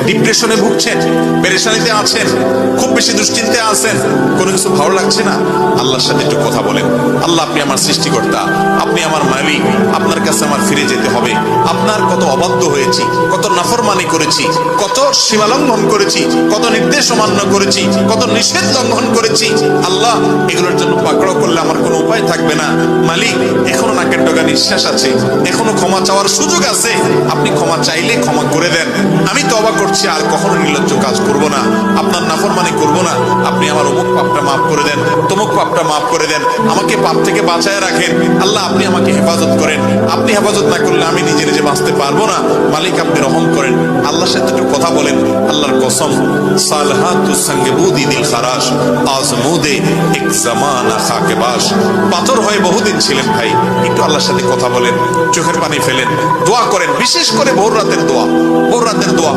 ডিপ্রেশনে ভুগছেন, পেরেশানিতে আছেন, খুব বেশি দুশ্চিন্তায় আছেন, কোনো কিছু ভালো লাগছে না, আল্লাহর সাথে একটু কথা বলেন। আল্লাহ, আপনি আমার সৃষ্টিকর্তা, আপনি আমার মালিক, আপনার কাছে আমার ফিরে যেতে হবে। আপনার কত অবাধ্য হয়েছি, কত নাফরমানি করেছি, কত সীমালঙ্ঘন করেছি, কত নির্দেশ অমান্য করেছি, কত নিষেধ লঙ্ঘন করেছি। আল্লাহ, এগুলোর জন্য পাকড়াও করলে আমার কোনো উপায় থাকবে না। মালিক, এখনো নাকের ডগা নিঃশ্বাস আছে, এখনো ক্ষমা চাওয়ার সুযোগ আছে। আপনি ক্ষমা চাইলে ক্ষমা করে দেন। আমি তওবা করছি, আর কখনো নির্লজ্জ কাজ করব না, আপনার নাফরমানি করব না। আপনি আমার অমুক পাপটা মাফ করে দেন, তমুক পাপটা মাফ করে দেন, আমাকে পাপ থেকে বাঁচায় রাখেন। আল্লাহ, আপনি আমাকে হেফাজত করেন। আপনি হেফাজত না করলে আমি নিজে নিজে বাঁচতে পারবো না। মালিক, আপনি রহম করেন। আল্লাহর সাথে একটু কথা বলেন। আল্লাহর কসম, সালহাতুস সঙ্গে বুদি দিল খারাস, আজমুদে এক জামানা খাকে বাস। পাথর হয়ে বহুদিন ছিলেন ভাই, একটু আল্লাহর সাথে কথা বলেন, চোখের পানি ফেলেন, দোয়া করেন, বিশেষ করে ভোর রাতের দোয়া, ভোর রাতের দোয়া।